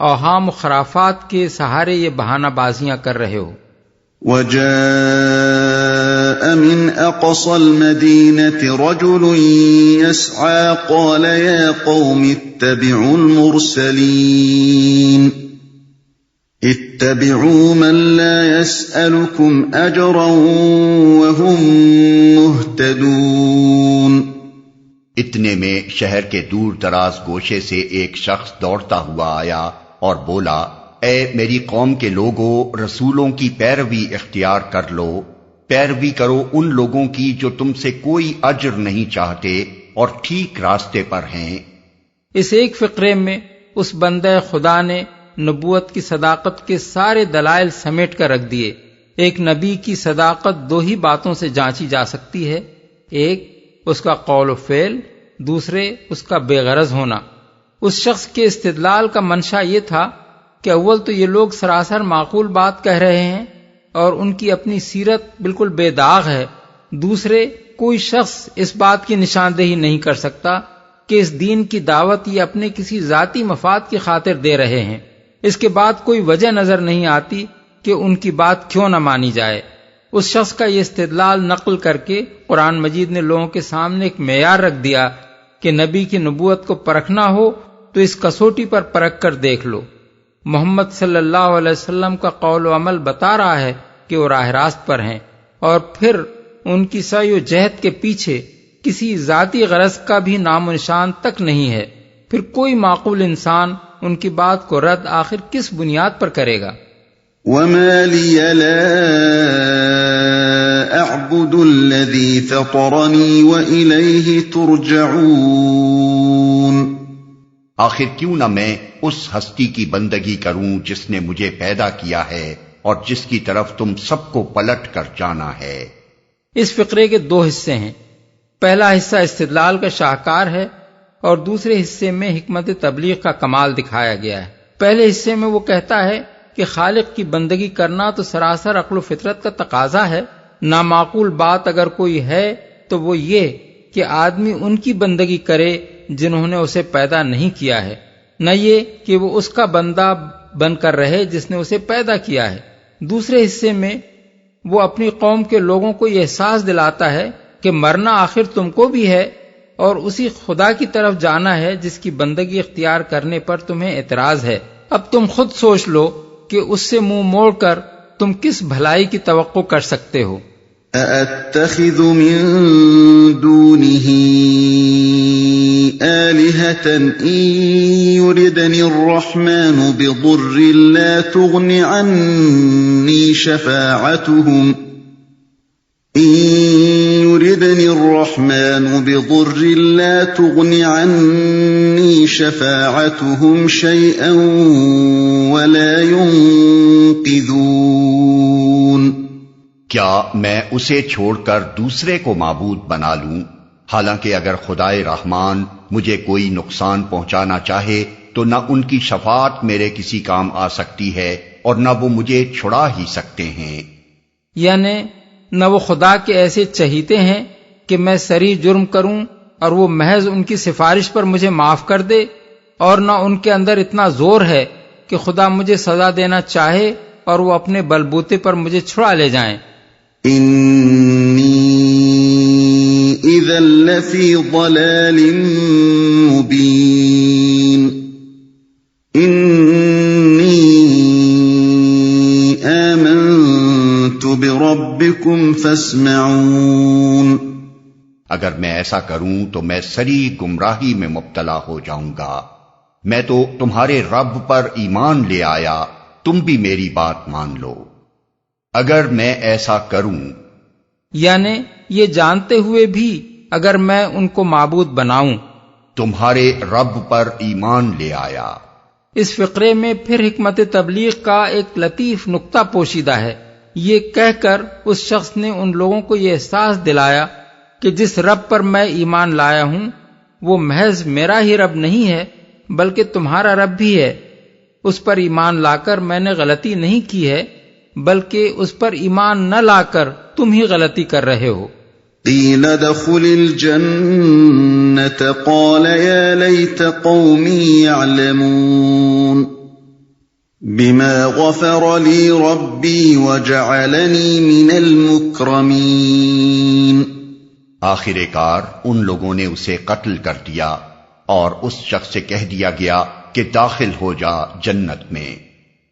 C: اوہام و خرافات کے سہارے یہ بہانہ بازیاں کر رہے ہو۔
B: وجاء من أقصى المدينة رجل يسعى قال يا قوم اتبعوا المرسلين اتبعوا من لا يسألكم أجرا وهم مهتدون۔
A: اتنے میں شہر کے دور دراز گوشے سے ایک شخص دوڑتا ہوا آیا اور بولا اے میری قوم کے لوگوں، رسولوں کی پیروی اختیار کر لو، پیروی کرو ان لوگوں کی جو تم سے کوئی اجر نہیں چاہتے اور ٹھیک راستے پر ہیں۔
C: اس ایک فقرے میں اس بندہ خدا نے نبوت کی صداقت کے سارے دلائل سمیٹ کر رکھ دیے۔ ایک نبی کی صداقت دو ہی باتوں سے جانچی جا سکتی ہے، ایک اس کا قول و فعل، دوسرے اس کا بے غرض ہونا۔ اس شخص کے استدلال کا منشا یہ تھا کہ اول تو یہ لوگ سراسر معقول بات کہہ رہے ہیں اور ان کی اپنی سیرت بالکل بے داغ ہے، دوسرے کوئی شخص اس بات کی نشاندہی نہیں کر سکتا کہ اس دین کی دعوت یہ اپنے کسی ذاتی مفاد کی خاطر دے رہے ہیں۔ اس کے بعد کوئی وجہ نظر نہیں آتی کہ ان کی بات کیوں نہ مانی جائے۔ اس شخص کا یہ استدلال نقل کر کے قرآن مجید نے لوگوں کے سامنے ایک معیار رکھ دیا کہ نبی کی نبوت کو پرکھنا ہو تو اس کسوٹی پر پرکھ کر دیکھ لو۔ محمد صلی اللہ علیہ وسلم کا قول و عمل بتا رہا ہے کہ وہ راہ راست پر ہیں، اور پھر ان کی سعی و جہد کے پیچھے کسی ذاتی غرض کا بھی نام و نشان تک نہیں ہے، پھر کوئی معقول انسان ان کی بات کو رد آخر کس بنیاد پر کرے گا؟
B: وَمَا لِيَ لَا أَعْبُدُ الَّذِي فَطَرَنِي وَإِلَيْهِ تُرْجَعُونَ۔
A: آخر کیوں نہ میں اس ہستی کی بندگی کروں جس نے مجھے پیدا کیا ہے اور جس کی طرف تم سب کو پلٹ کر جانا ہے۔
C: اس فقرے کے دو حصے ہیں. پہلا حصہ استدلال کا شاہکار ہے اور دوسرے حصے میں حکمت تبلیغ کا کمال دکھایا گیا ہے. پہلے حصے میں وہ کہتا ہے کہ خالق کی بندگی کرنا تو سراسر عقل و فطرت کا تقاضا ہے. نامعقول بات اگر کوئی ہے تو وہ یہ کہ آدمی ان کی بندگی کرے جنہوں نے اسے پیدا نہیں کیا ہے، نہ یہ کہ وہ اس کا بندہ بن کر رہے جس نے اسے پیدا کیا ہے. دوسرے حصے میں وہ اپنی قوم کے لوگوں کو یہ احساس دلاتا ہے کہ مرنا آخر تم کو بھی ہے اور اسی خدا کی طرف جانا ہے جس کی بندگی اختیار کرنے پر تمہیں اعتراض ہے. اب تم خود سوچ لو کہ اس سے منہ موڑ کر تم کس بھلائی کی توقع کر سکتے ہو.
B: أَأَتَّخِذُ مِن دُونِهِ آلِهَةً إِن يُرِدْنِ الرَّحْمَنُ بِضُرٍّ لَّا تُغْنِ عَنِّي شَفَاعَتُهُمْ إِن يُرِدْنِ الرَّحْمَنُ بِضُرٍّ لَّا تُغْنِ عَنِّي شَفَاعَتُهُمْ شَيْئًا وَلَا يُنقِذُونَ.
A: کیا میں اسے چھوڑ کر دوسرے کو معبود بنا لوں، حالانکہ اگر خدائے رحمان مجھے کوئی نقصان پہنچانا چاہے تو نہ ان کی شفاعت میرے کسی کام آ سکتی ہے اور نہ وہ مجھے چھڑا ہی سکتے ہیں.
C: یعنی نہ وہ خدا کے ایسے چہیتے ہیں کہ میں صریح جرم کروں اور وہ محض ان کی سفارش پر مجھے معاف کر دے، اور نہ ان کے اندر اتنا زور ہے کہ خدا مجھے سزا دینا چاہے اور وہ اپنے بلبوتے پر مجھے چھڑا لے جائیں.
B: انی اذا لفی ضلال مبین. انی آمنت بربکم فاسمعون.
A: اگر میں ایسا کروں تو میں صریح گمراہی میں مبتلا ہو جاؤں گا. میں تو تمہارے رب پر ایمان لے آیا، تم بھی میری بات مان لو. اگر میں ایسا کروں،
C: یعنی یہ جانتے ہوئے بھی اگر میں ان کو معبود بناؤں.
A: تمہارے رب پر ایمان لے آیا.
C: اس فقرے میں پھر حکمت تبلیغ کا ایک لطیف نکتہ پوشیدہ ہے. یہ کہہ کر اس شخص نے ان لوگوں کو یہ احساس دلایا کہ جس رب پر میں ایمان لایا ہوں وہ محض میرا ہی رب نہیں ہے بلکہ تمہارا رب بھی ہے. اس پر ایمان لا کر میں نے غلطی نہیں کی ہے بلکہ اس پر ایمان نہ لا کر تم ہی غلطی کر رہے ہو.
B: قیل ادخل الجنة قال یا لیت قومی یعلمون بما غفر لی ربی وجعلنی من المکرمین.
A: آخر کار ان لوگوں نے اسے قتل کر دیا اور اس شخص سے کہہ دیا گیا کہ داخل ہو جا جنت میں.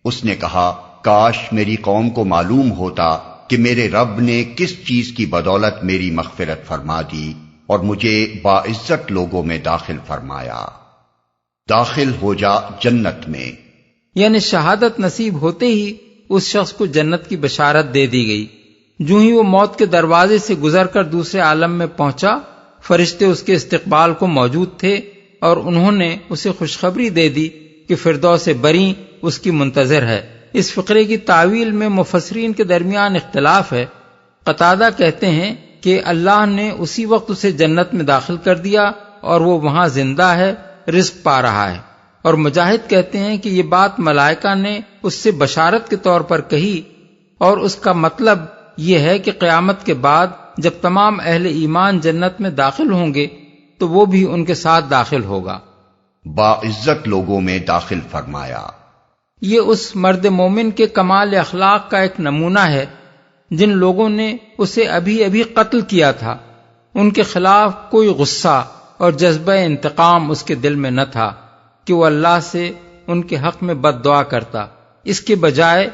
A: اس نے کہا کاش میری قوم کو معلوم ہوتا کہ میرے رب نے کس چیز کی بدولت میری مغفرت فرما دی اور مجھے باعزت لوگوں میں داخل فرمایا. داخل ہو جا جنت میں
C: یعنی شہادت نصیب ہوتے ہی اس شخص کو جنت کی بشارت دے دی گئی. جو ہی وہ موت کے دروازے سے گزر کر دوسرے عالم میں پہنچا، فرشتے اس کے استقبال کو موجود تھے اور انہوں نے اسے خوشخبری دے دی کہ فردوس بری اس کی منتظر ہے. اس فقرے کی تعویل میں مفسرین کے درمیان اختلاف ہے. قتادہ کہتے ہیں کہ اللہ نے اسی وقت اسے جنت میں داخل کر دیا اور وہ وہاں زندہ ہے، رزق پا رہا ہے. اور مجاہد کہتے ہیں کہ یہ بات ملائکہ نے اس سے بشارت کے طور پر کہی اور اس کا مطلب یہ ہے کہ قیامت کے بعد جب تمام اہل ایمان جنت میں داخل ہوں گے تو وہ بھی ان کے ساتھ داخل ہوگا.
A: باعزت لوگوں میں داخل فرمایا.
C: یہ اس مرد مومن کے کمال اخلاق کا ایک نمونہ ہے جن لوگوں نے اسے ابھی ابھی قتل کیا تھا. ان کے خلاف کوئی غصہ اور جذبہ انتقام اس کے دل میں نہ تھا کہ وہ اللہ سے ان کے حق میں بد دعا کرتا. اس کے بجائے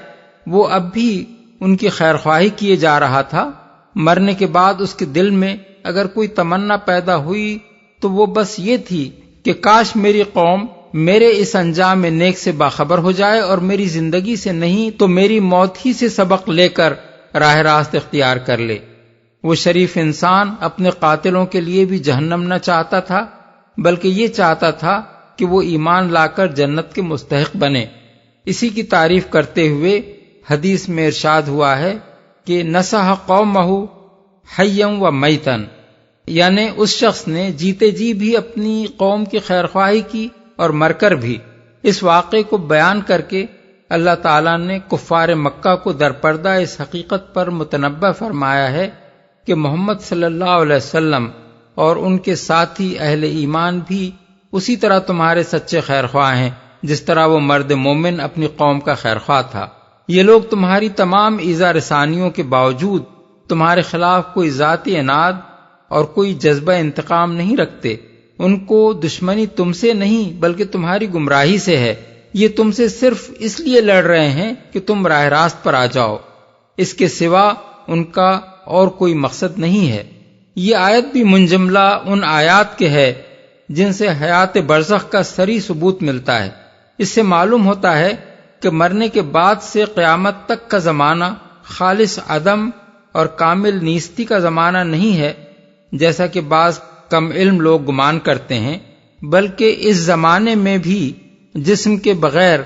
C: وہ اب بھی ان کی خیرخواہی کیے جا رہا تھا. مرنے کے بعد اس کے دل میں اگر کوئی تمنا پیدا ہوئی تو وہ بس یہ تھی کہ کاش میری قوم میرے اس انجام نیک سے باخبر ہو جائے اور میری زندگی سے نہیں تو میری موت ہی سے سبق لے کر راہ راست اختیار کر لے. وہ شریف انسان اپنے قاتلوں کے لیے بھی جہنم نہ چاہتا تھا بلکہ یہ چاہتا تھا کہ وہ ایمان لا کر جنت کے مستحق بنے. اسی کی تعریف کرتے ہوئے حدیث میں ارشاد ہوا ہے کہ نصح قومہ حیم و میتن، یعنی اس شخص نے جیتے جی بھی اپنی قوم کی خیرخواہی کی اور مر کر بھی۔ اس واقعے کو بیان کر کے اللہ تعالیٰ نے کفار مکہ کو درپردہ اس حقیقت پر متنبہ فرمایا ہے کہ محمد صلی اللہ علیہ وسلم اور ان کے ساتھی اہل ایمان بھی اسی طرح تمہارے سچے خیرخواہ ہیں جس طرح وہ مرد مومن اپنی قوم کا خیرخواہ تھا۔ یہ لوگ تمہاری تمام ایذا رسانیوں کے باوجود تمہارے خلاف کوئی ذاتی عناد اور کوئی جذبہ انتقام نہیں رکھتے۔ ان کو دشمنی تم سے نہیں بلکہ تمہاری گمراہی سے ہے۔ یہ تم سے صرف اس لیے لڑ رہے ہیں کہ تم راہ راست پر آ جاؤ، اس کے سوا ان کا اور کوئی مقصد نہیں ہے۔ یہ آیت بھی منجملہ ان آیات کے ہے جن سے حیات برزخ کا صریح ثبوت ملتا ہے۔ اس سے معلوم ہوتا ہے کہ مرنے کے بعد سے قیامت تک کا زمانہ خالص عدم اور کامل نیستی کا زمانہ نہیں ہے جیسا کہ بعض کم علم لوگ گمان کرتے ہیں، بلکہ اس زمانے میں بھی جسم کے بغیر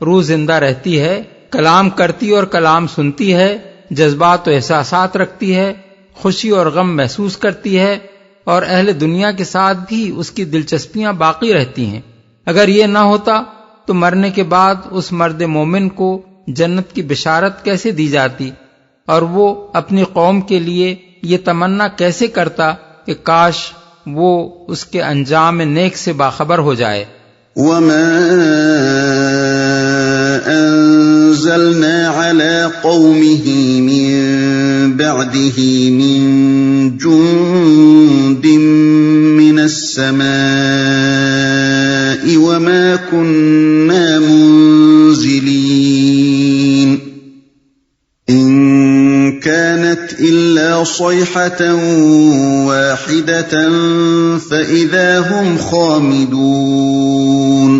C: روح زندہ رہتی ہے، کلام کرتی اور کلام سنتی ہے، جذبات و احساسات رکھتی ہے، خوشی اور غم محسوس کرتی ہے، اور اہل دنیا کے ساتھ بھی اس کی دلچسپیاں باقی رہتی ہیں۔ اگر یہ نہ ہوتا تو مرنے کے بعد اس مرد مومن کو جنت کی بشارت کیسے دی جاتی، اور وہ اپنی قوم کے لیے یہ تمنا کیسے کرتا کہ کاش وہ اس کے انجام نیک سے باخبر ہو جائے۔
B: وما انزلنا على قومه من بعده من جند من السماء وما كنا منزلين إن كانت إلا صيحة واحدة فإذا هم خامدون۔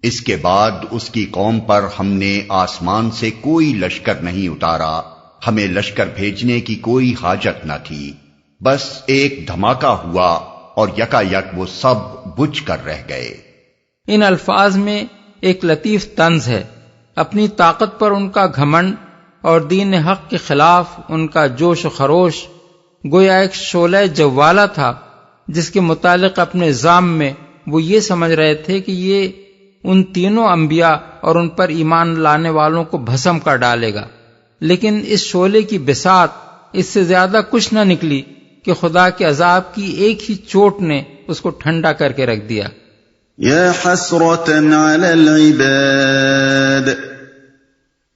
A: اس کے بعد اس کی قوم پر ہم نے آسمان سے کوئی لشکر نہیں اتارا، ہمیں لشکر بھیجنے کی کوئی حاجت نہ تھی، بس ایک دھماکہ ہوا اور یکا یک وہ سب بجھ کر رہ گئے۔
C: ان الفاظ میں ایک لطیف طنز ہے۔ اپنی طاقت پر ان کا گھمنڈ اور دین حق کے خلاف ان کا جوش و خروش گویا ایک شعلہ جوالہ تھا جس کے متعلق اپنے ذام میں وہ یہ سمجھ رہے تھے کہ یہ ان تینوں انبیاء اور ان پر ایمان لانے والوں کو بھسم کر ڈالے گا، لیکن اس شعلے کی بساط اس سے زیادہ کچھ نہ نکلی کہ خدا کے عذاب کی ایک ہی چوٹ نے اس کو ٹھنڈا کر کے رکھ دیا۔
B: یا حسرة علی العباد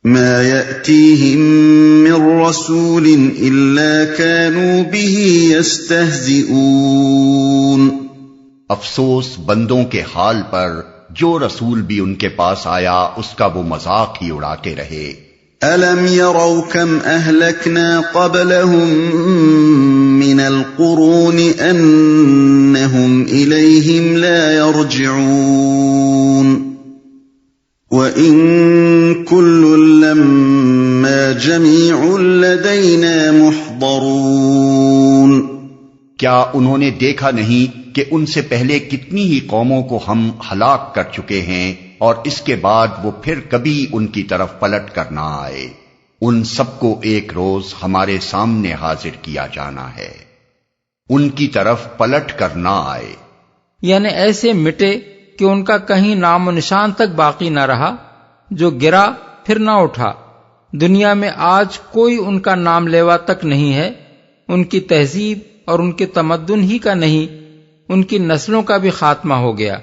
B: ما یأتیہم من رسول الا كانوا به یستہزئون۔
A: افسوس بندوں کے حال پر جو رسول بھی ان کے پاس آیا اس کا وہ مذاق ہی اڑاتے رہے۔
B: أَلَمْ يَرَوْا كَمْ أَهْلَكْنَا قَبْلَهُمْ مِنَ الْقُرُونِ أَنَّهُمْ إِلَيْهِمْ لَا يَرْجِعُونَ وَإِن كُلٌّ لَمَّا جَمِيعٌ لَدَيْنَا مُحْضَرُونَ۔
A: کیا انہوں نے دیکھا نہیں کہ ان سے پہلے کتنی ہی قوموں کو ہم ہلاک کر چکے ہیں اور اس کے بعد وہ پھر کبھی ان کی طرف پلٹ کر نہ آئے۔ ان سب کو ایک روز ہمارے سامنے حاضر کیا جانا ہے، ان کی طرف پلٹ کر نہ آئے،
C: یعنی ایسے مٹے کہ ان کا کہیں نام و نشان تک باقی نہ رہا، جو گرا پھر نہ اٹھا۔ دنیا میں آج کوئی ان کا نام لیوا تک نہیں ہے، ان کی تہذیب اور ان کے تمدن ہی کا نہیں، ان کی نسلوں کا بھی خاتمہ ہو گیا۔